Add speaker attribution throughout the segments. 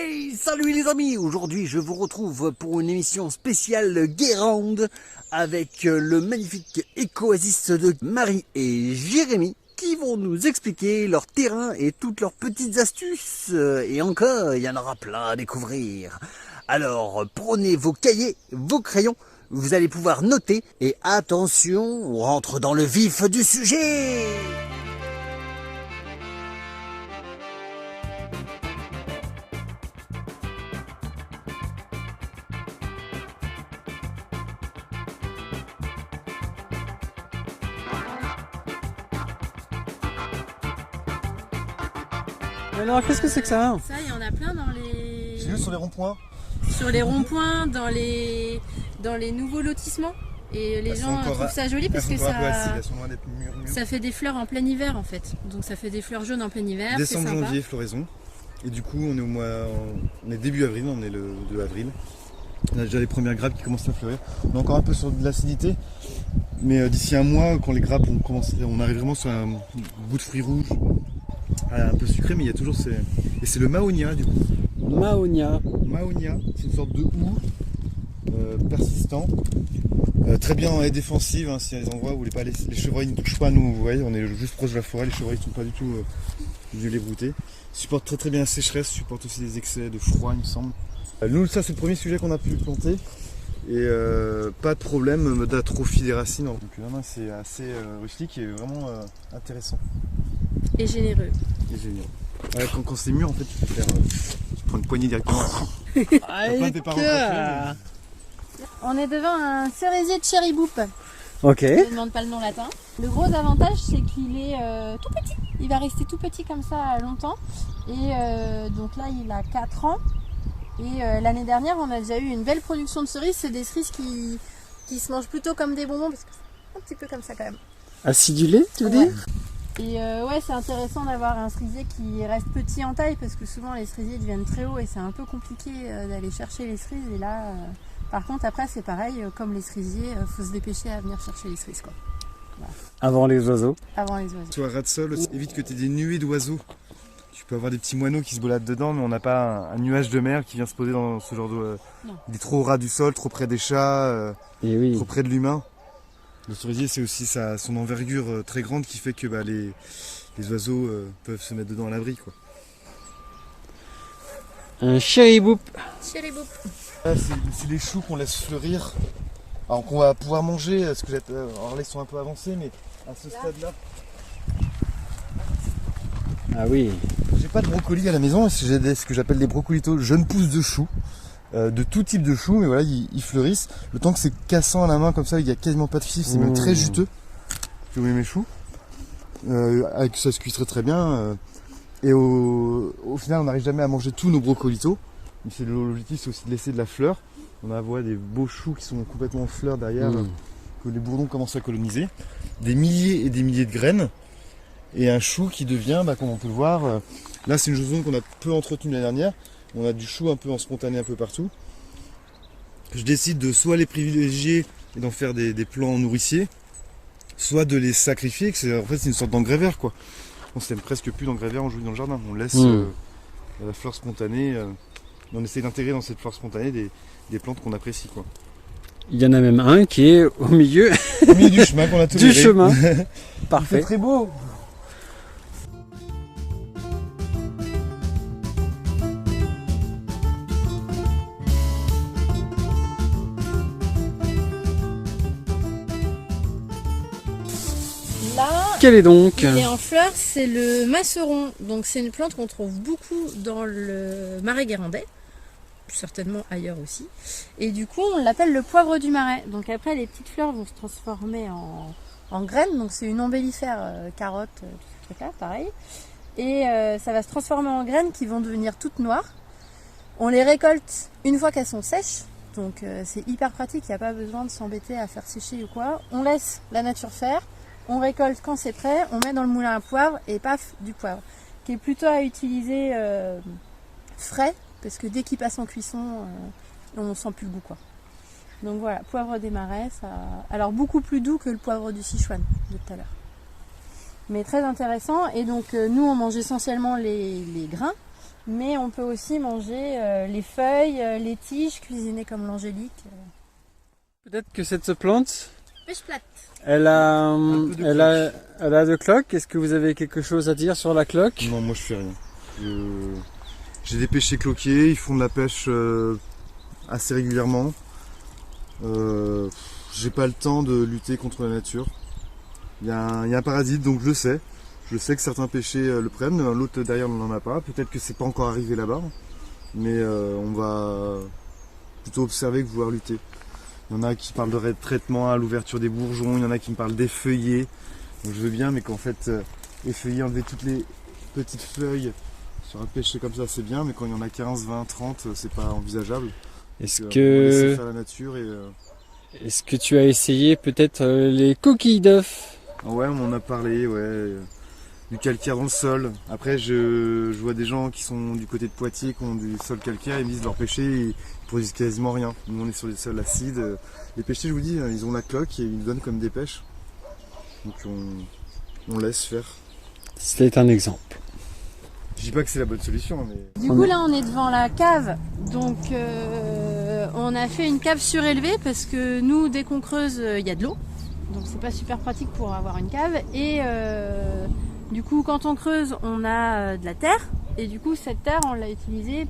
Speaker 1: Hey, salut les amis! Aujourd'hui, je vous retrouve pour une émission spéciale Guérande avec le magnifique éco-oasis de Marie et Jérémy qui vont nous expliquer leur terrain et toutes leurs petites astuces. Et encore, il y en aura plein à découvrir. Alors, prenez vos cahiers, vos crayons, vous allez pouvoir noter et attention, on rentre dans le vif du sujet! Alors, qu'est-ce que c'est que ça?
Speaker 2: Ça, il y en a plein dans les...
Speaker 3: J'ai vu sur les ronds-points.
Speaker 2: Sur les ronds-points, dans les nouveaux lotissements. Et les gens trouvent ça joli parce que ça fait des fleurs en plein hiver en fait. Donc ça fait des fleurs jaunes en plein hiver.
Speaker 3: Décembre, janvier, floraison. Et du coup, on est début avril, on est le 2 avril. On a déjà les premières grappes qui commencent à fleurir. On est encore un peu sur de l'acidité. Mais d'ici un mois, quand les grappes on arrive vraiment sur un bout de fruits rouges. Un peu sucré, mais il y a toujours ces... Et c'est le Mahonia du coup.
Speaker 1: Mahonia,
Speaker 3: c'est une sorte de houx persistant. Très bien en haie défensive, hein, s'il y a des endroits où les chevreuils ne touchent pas, nous, vous voyez, on est juste proche de la forêt, les chevreuils ne sont pas du tout venus les brouter. Supporte très bien la sécheresse, supporte aussi des excès de froid, il me semble. Nous, ça c'est le premier sujet qu'on a pu planter. Et pas de problème d'atrophie des racines. Donc là, c'est assez rustique et vraiment intéressant.
Speaker 2: Et généreux.
Speaker 3: Et génial. Quand c'est mûr, en fait, tu prends une poignée directement.
Speaker 2: On est devant un cerisier de Cherry Boop.
Speaker 1: ok.
Speaker 2: Je ne demande pas le nom latin. Le gros avantage, c'est qu'il est tout petit. Il va rester tout petit comme ça longtemps. Et donc là, il a 4 ans. Et l'année dernière, on a déjà eu une belle production de cerises. C'est des cerises qui se mangent plutôt comme des bonbons, parce que c'est un petit peu comme ça quand même.
Speaker 1: Acidulé, tu veux dire?
Speaker 2: Et ouais, c'est intéressant d'avoir un cerisier qui reste petit en taille, parce que souvent les cerisiers deviennent très hauts et c'est un peu compliqué d'aller chercher les cerises. Et là, par contre, après, c'est pareil, comme les cerisiers, faut se dépêcher à venir chercher les cerises, quoi. Voilà.
Speaker 1: Avant les oiseaux.
Speaker 2: Avant les oiseaux.
Speaker 3: Sur un ras de sol, évite que tu aies des nuées d'oiseaux. Tu peux avoir des petits moineaux qui se baladent dedans, mais on n'a pas un nuage de mer qui vient se poser dans ce genre de... Il est trop au ras du sol, trop près des chats,
Speaker 1: Et oui.
Speaker 3: trop près de l'humain. Le cerisier, c'est aussi son envergure très grande qui fait que les oiseaux peuvent se mettre dedans à l'abri, quoi.
Speaker 1: Un Cherry Boop.
Speaker 2: Cherry Boop.
Speaker 3: Là, c'est les choux qu'on laisse fleurir. Alors qu'on va pouvoir manger, alors là ils sont un peu avancés, mais à ce stade-là...
Speaker 1: Ah oui.
Speaker 3: J'ai pas de brocoli à la maison, j'ai ce que j'appelle des brocolitos jeunes pousses de choux. De tout type de choux, mais voilà, ils fleurissent. Le temps que c'est cassant à la main comme ça, il n'y a quasiment pas de fibres, c'est même très juteux. Je vous mets mes choux. Ça se cuit très bien. Et au final, on n'arrive jamais à manger tous nos brocolitos. L'objectif, c'est aussi de laisser de la fleur. On a des beaux choux qui sont complètement en fleurs derrière, que les bourdons commencent à coloniser. Des milliers et des milliers de graines. Et un chou qui devient, comme on peut le voir, là c'est une zone qu'on a peu entretenue l'année dernière. On a du chou un peu en spontané un peu partout. Je décide de soit les privilégier et d'en faire des plants nourriciers, soit de les sacrifier, en fait c'est une sorte d'engrais vert, quoi. On s'aime presque plus d'engrais vert enjouis dans le jardin. On laisse la fleur spontanée, on essaie d'intégrer dans cette fleur spontanée des plantes qu'on apprécie, quoi.
Speaker 1: Il y en a même un qui est au milieu,
Speaker 3: Du chemin qu'on a toléré.
Speaker 1: du chemin. Parfait.
Speaker 3: C'est très beau.
Speaker 2: Là,
Speaker 1: Quel est donc?
Speaker 2: il est en fleurs, c'est le masseron. Donc c'est une plante qu'on trouve beaucoup dans le marais guérandais, certainement ailleurs aussi. Et du coup, on l'appelle le poivre du marais. Donc après, les petites fleurs vont se transformer en graines. Donc c'est une ombellifère, carotte, tout ce truc-là, pareil. Et ça va se transformer en graines qui vont devenir toutes noires. On les récolte une fois qu'elles sont sèches. Donc c'est hyper pratique, il n'y a pas besoin de s'embêter à faire sécher ou quoi. On laisse la nature faire. On récolte quand c'est prêt, on met dans le moulin à poivre et paf, du poivre. Qui est plutôt à utiliser frais, parce que dès qu'il passe en cuisson, on sent plus le goût, quoi. Donc voilà, poivre des marais, ça... alors beaucoup plus doux que le poivre du Sichuan de tout à l'heure. Mais très intéressant. Et donc nous on mange essentiellement les grains, mais on peut aussi manger les feuilles, les tiges, cuisiner comme l'angélique.
Speaker 4: Peut-être que cette plante,
Speaker 2: Pêche plate.
Speaker 4: elle a de cloques. Est-ce que vous avez quelque chose à dire sur la cloque?
Speaker 3: Non, moi je fais rien. J'ai des pêchers cloquiers, ils font de la pêche assez régulièrement. J'ai pas le temps de lutter contre la nature. Il y a un parasite, donc je sais. Je sais que certains pêchers le prennent, l'autre derrière n'en a pas. Peut-être que c'est pas encore arrivé là-bas, mais on va plutôt observer que vouloir lutter. Il y en a qui parlent de traitement à l'ouverture des bourgeons, il y en a qui me parlent d'effeuiller. Donc je veux bien, mais qu'en fait, effeuiller, enlever toutes les petites feuilles sur un pêcher comme ça, c'est bien, mais quand il y en a 15, 20, 30, c'est pas envisageable.
Speaker 4: Est-ce
Speaker 3: On va laisser
Speaker 4: que,
Speaker 3: faire la nature et...
Speaker 4: est-ce que tu as essayé peut-être les coquilles d'œufs?
Speaker 3: Ah ouais, on m'en a parlé, ouais. Du calcaire dans le sol. Après, je vois des gens qui sont du côté de Poitiers, qui ont du sol calcaire, ils me disent leur pêcher, ils produisent quasiment rien. Nous, on est sur des sols acides. Les pêchers, je vous dis, ils ont la cloque et ils nous donnent comme des pêches. Donc on laisse faire.
Speaker 4: C'est un exemple.
Speaker 3: Je dis pas que c'est la bonne solution, mais...
Speaker 2: Du coup là on est devant la cave, donc on a fait une cave surélevée parce que nous dès qu'on creuse il y a de l'eau, donc c'est pas super pratique pour avoir une cave et du coup quand on creuse on a de la terre et du coup cette terre on l'a utilisée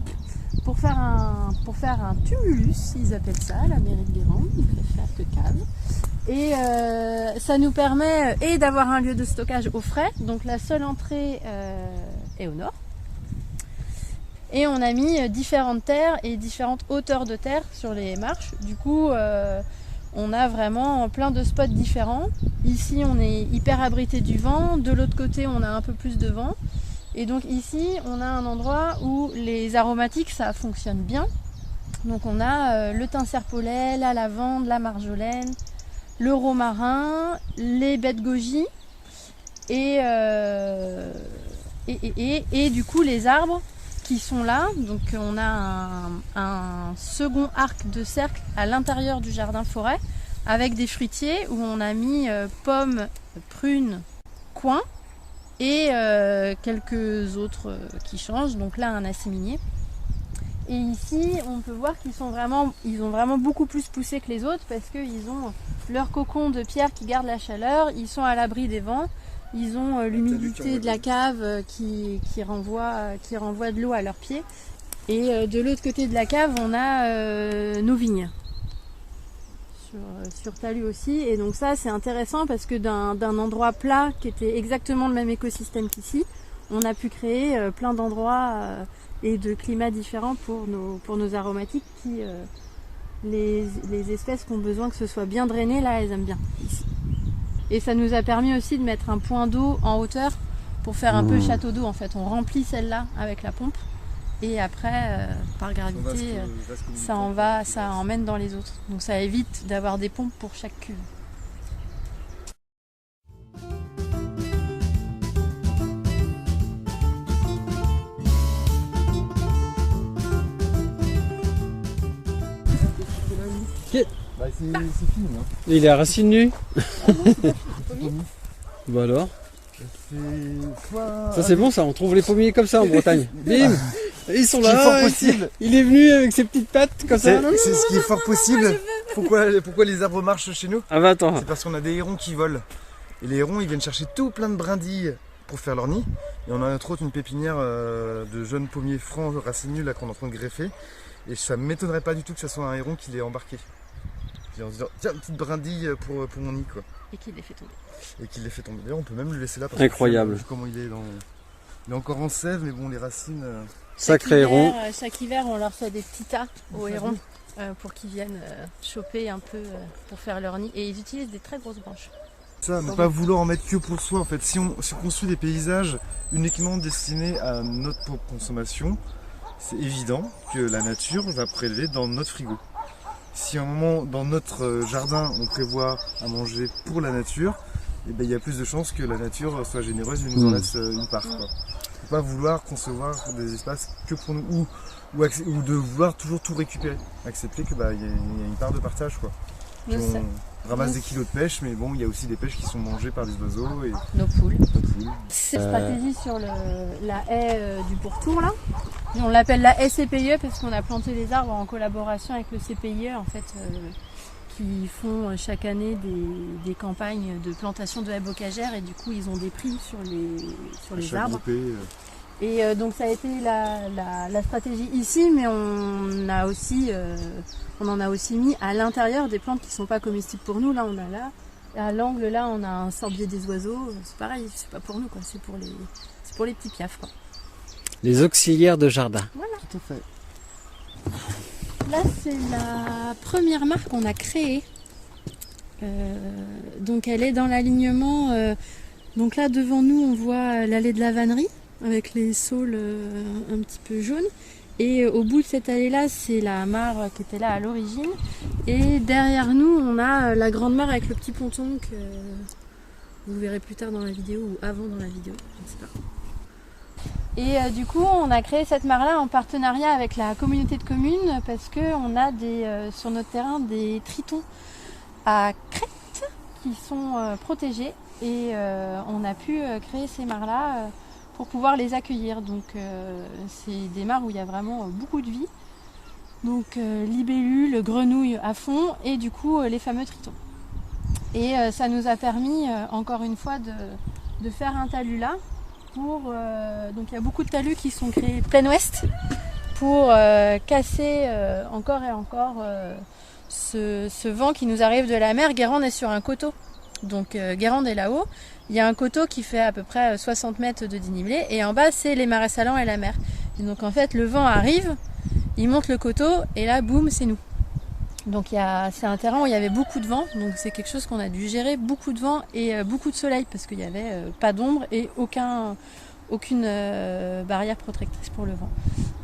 Speaker 2: pour faire un tumulus, ils appellent ça, la mairie de Guérande, ils préfèrent que cave. Et ça nous permet d'avoir un lieu de stockage au frais, donc la seule entrée est au nord. Et on a mis différentes terres et différentes hauteurs de terre sur les marches. Du coup, on a vraiment plein de spots différents. Ici, on est hyper abrité du vent. De l'autre côté, on a un peu plus de vent. Et donc ici, on a un endroit où les aromatiques, ça fonctionne bien. Donc on a le thym serpolet, la lavande, la marjolaine, le romarin, les baies de goji et du coup les arbres qui sont là. Donc on a un second arc de cercle à l'intérieur du jardin forêt avec des fruitiers où on a mis pommes, prunes, coings et quelques autres qui changent. Donc là un asséminier. Et ici, on peut voir qu'ils ont vraiment beaucoup plus poussé que les autres parce qu'ils ont leur cocon de pierre qui garde la chaleur, ils sont à l'abri des vents, ils ont l'humidité de la cave qui renvoie de l'eau à leurs pieds. Et de l'autre côté de la cave, on a nos vignes sur talus aussi. Et donc ça, c'est intéressant parce que d'un endroit plat qui était exactement le même écosystème qu'ici, on a pu créer plein d'endroits et de climats différents pour nos aromatiques qui, les espèces qui ont besoin que ce soit bien drainé, là elles aiment bien ici. Et ça nous a permis aussi de mettre un point d'eau en hauteur pour faire un peu château d'eau en fait. On remplit celle-là avec la pompe et après par gravité ça emmène dans les autres. Donc ça évite d'avoir des pompes pour chaque cuve.
Speaker 3: Bah, c'est fini. Hein.
Speaker 4: Il est à racine nue. Bah alors, ça c'est bon ça, on trouve les pommiers comme ça en Bretagne. Bim. Ils sont là.
Speaker 3: Fort possible.
Speaker 4: Il est venu avec ses petites pattes comme ça.
Speaker 3: C'est ce qui est fort possible. Pourquoi les arbres marchent chez nous?
Speaker 4: Ah bah attends.
Speaker 3: C'est parce qu'on a des hérons qui volent. Et les hérons, ils viennent chercher tout plein de brindilles pour faire leur nid. Et on a entre autres une pépinière de jeunes pommiers francs racinus là qu'on est en train de greffer. Et ça ne m'étonnerait pas du tout que ce soit un héron qui l'ait embarqué. En se disant, tiens, une petite brindille pour mon nid quoi.
Speaker 2: Et qui les fait tomber.
Speaker 3: Et qui les fait tomber. D'ailleurs, on peut même le laisser là. Parce
Speaker 4: Incroyable.
Speaker 3: Que, comment il est encore en sève, mais bon, les racines.
Speaker 4: Sacré héron.
Speaker 2: Chaque hiver, on leur fait des petits tas aux hérons pour qu'ils viennent choper un peu pour faire leur nid. Et ils utilisent des très grosses branches.
Speaker 3: Ça, ne pas vouloir en mettre que pour soi en fait. Si on construit des paysages uniquement destinés à notre propre consommation, c'est évident que la nature va prélever dans notre frigo. Si à un moment dans notre jardin on prévoit à manger pour la nature, eh ben, il y a plus de chances que la nature soit généreuse et nous en laisse une part. Quoi. Faut pas vouloir concevoir des espaces que pour nous ou de vouloir toujours tout récupérer. Accepter que y a une part de partage quoi. ramasse des kilos de pêche, mais bon, il y a aussi des pêches qui sont mangées par des oiseaux et
Speaker 2: Nos poules.
Speaker 3: d'autres poules.
Speaker 2: C'est une stratégie sur la haie du pourtour là. Et on l'appelle la haie CPIE parce qu'on a planté les arbres en collaboration avec le CPIE en fait, qui font chaque année des campagnes de plantation de haies bocagères et du coup ils ont des prix sur les arbres.
Speaker 3: Groupé,
Speaker 2: Et donc ça a été la stratégie ici, mais on en a aussi mis à l'intérieur des plantes qui ne sont pas comestibles pour nous. Là on a là, à l'angle là on a un sorbier des oiseaux. C'est pareil, c'est pas pour nous quoi, c'est pour les petits piafs quoi.
Speaker 4: Les auxiliaires de jardin.
Speaker 3: tout à fait.
Speaker 2: Là c'est la première marque qu'on a créée. Donc elle est dans l'alignement. Donc là devant nous on voit l'allée de la vannerie avec les saules un petit peu jaunes. Et au bout de cette allée-là, c'est la mare qui était là à l'origine. Et derrière nous, on a la grande mare avec le petit ponton que vous verrez plus tard dans la vidéo ou avant dans la vidéo, je ne sais pas. Et du coup, on a créé cette mare-là en partenariat avec la communauté de communes parce qu'on a sur notre terrain des tritons à crête qui sont protégés. Et on a pu créer ces mares-là pour pouvoir les accueillir. Donc c'est des mares où il y a vraiment beaucoup de vie. Donc libellules, grenouilles à fond et du coup les fameux tritons. Et ça nous a permis encore une fois de faire un talus là. Donc il y a beaucoup de talus qui sont créés plein ouest pour casser encore et encore ce vent qui nous arrive de la mer. Guérande est sur un coteau. Donc Guérande est là-haut. Il y a un coteau qui fait à peu près 60 mètres de dénivelé et en bas c'est les marais salants et la mer. Et donc en fait le vent arrive, il monte le coteau et là boum c'est nous. Donc c'est un terrain où il y avait beaucoup de vent, donc c'est quelque chose qu'on a dû gérer, beaucoup de vent et beaucoup de soleil parce qu'il n'y avait pas d'ombre et aucune barrière protectrice pour le vent.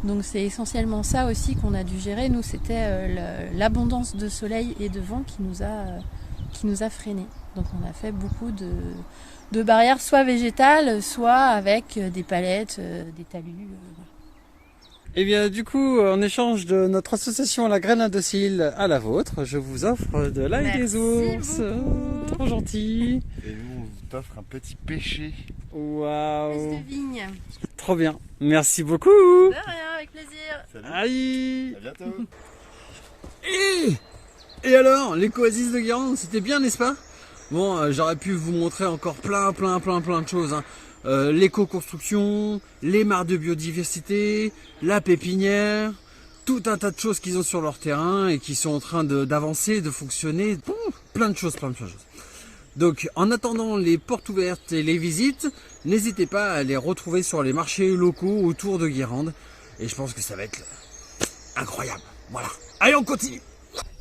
Speaker 2: Donc c'est essentiellement ça aussi qu'on a dû gérer. Nous c'était l'abondance de soleil et de vent qui nous a freinés. Donc on a fait beaucoup de barrières soit végétales, soit avec des palettes, des talus. Voilà.
Speaker 4: Et bien du coup, en échange de notre association La Graine Indocile à la vôtre, je vous offre de l'ail des ours. Trop gentil.
Speaker 3: Et nous, on t'offre un petit pêcher.
Speaker 4: Waouh.
Speaker 2: Pêche de vigne.
Speaker 4: Trop bien. Merci beaucoup.
Speaker 2: De rien, avec plaisir.
Speaker 3: Salut.
Speaker 4: Aïe.
Speaker 3: À bientôt.
Speaker 1: Et alors, l'éco-oasis de Guérande, c'était bien, n'est-ce pas? Bon, j'aurais pu vous montrer encore plein de choses. Hein. L'éco-construction, les mares de biodiversité, la pépinière, tout un tas de choses qu'ils ont sur leur terrain et qui sont en train d'avancer, de fonctionner. Bon, plein de choses. Donc, en attendant les portes ouvertes et les visites, n'hésitez pas à les retrouver sur les marchés locaux autour de Guérande. Et je pense que ça va être incroyable. Voilà. Allez, on continue.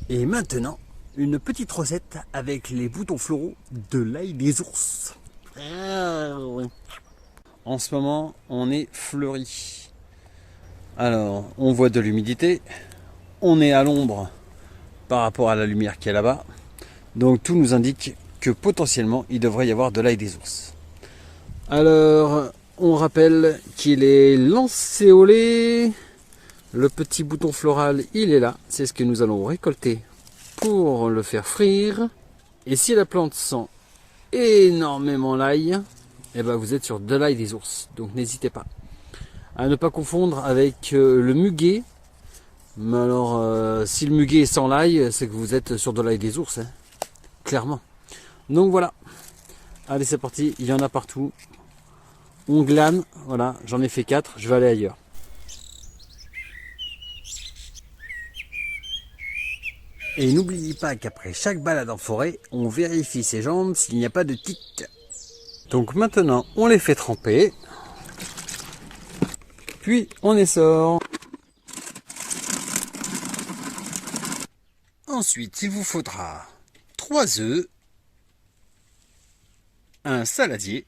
Speaker 1: Et maintenant, une petite recette avec les boutons floraux de l'ail des ours.
Speaker 4: En ce moment, on est fleuri. Alors, on voit de l'humidité. On est à l'ombre par rapport à la lumière qui est là-bas. Donc, tout nous indique que potentiellement, il devrait y avoir de l'ail des ours. Alors, on rappelle qu'il est lancéolé. Le petit bouton floral, il est là. C'est ce que nous allons récolter pour le faire frire. Et si la plante sent énormément l'ail, eh ben vous êtes sur de l'ail des ours. Donc n'hésitez pas à ne pas confondre avec le muguet. Mais alors, si le muguet est sans l'ail, c'est que vous êtes sur de l'ail des ours, hein, clairement. Donc voilà. Allez, c'est parti. Il y en a partout. On glane. Voilà, j'en ai fait 4. Je vais aller ailleurs.
Speaker 1: Et n'oubliez pas qu'après chaque balade en forêt, on vérifie ses jambes s'il n'y a pas de tic.
Speaker 4: Donc maintenant, on les fait tremper. Puis on les sort.
Speaker 1: Ensuite, il vous faudra 3 œufs, un saladier,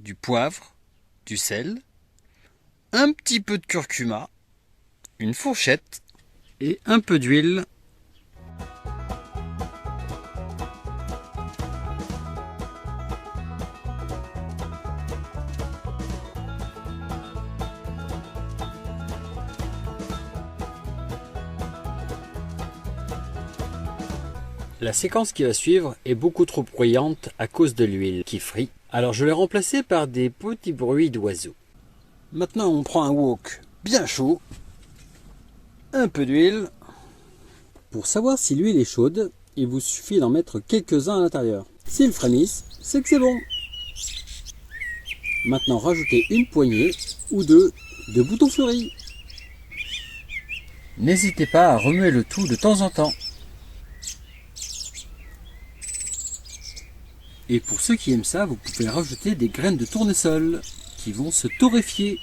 Speaker 1: du poivre, du sel, un petit peu de curcuma, une fourchette et un peu d'huile.
Speaker 4: La séquence qui va suivre est beaucoup trop bruyante à cause de l'huile qui frit. Alors je l'ai remplacée par des petits bruits d'oiseaux. Maintenant on prend un wok bien chaud, un peu d'huile. Pour savoir si l'huile est chaude, il vous suffit d'en mettre quelques-uns à l'intérieur. S'ils frémissent, c'est que c'est bon. Maintenant rajoutez une poignée ou deux de boutons fleuris. N'hésitez pas à remuer le tout de temps en temps. Et pour ceux qui aiment ça, vous pouvez rajouter des graines de tournesol qui vont se torréfier.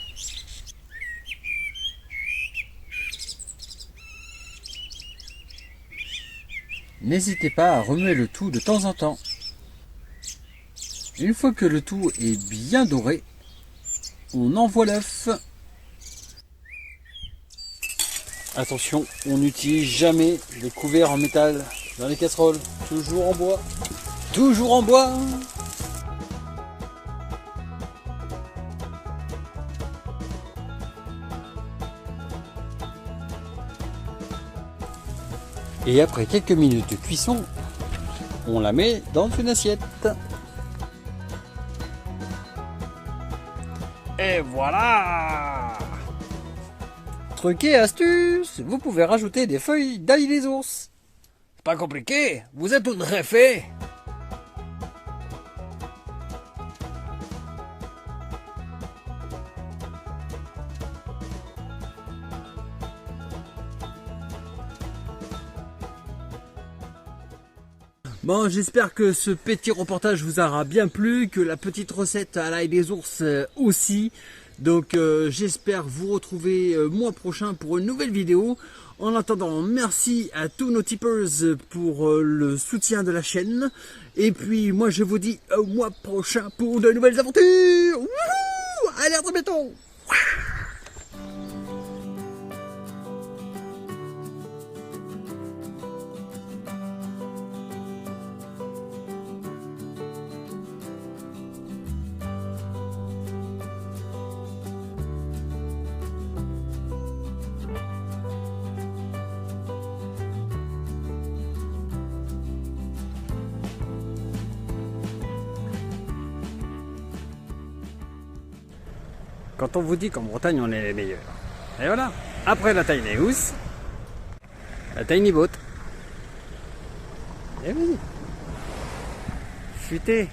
Speaker 4: N'hésitez pas à remuer le tout de temps en temps. Une fois que le tout est bien doré, on envoie l'œuf. Attention, on n'utilise jamais de couverts en métal dans les casseroles, toujours en bois. Toujours en bois. Et après quelques minutes de cuisson, on la met dans une assiette. Et voilà! Truc et astuce, vous pouvez rajouter des feuilles d'ail des ours. C'est pas compliqué, vous êtes tout refait.
Speaker 1: Bon, j'espère que ce petit reportage vous aura bien plu, que la petite recette à l'ail des ours aussi. Donc j'espère vous retrouver mois prochain pour une nouvelle vidéo. En attendant, merci à tous nos tipeurs pour le soutien de la chaîne. Et puis moi je vous dis au mois prochain pour de nouvelles aventures. Wouhou! Allez, à très bientôt.
Speaker 4: Quand on vous dit qu'en Bretagne on est les meilleurs. Et voilà, après la tiny house, la tiny boat. Et oui, futé.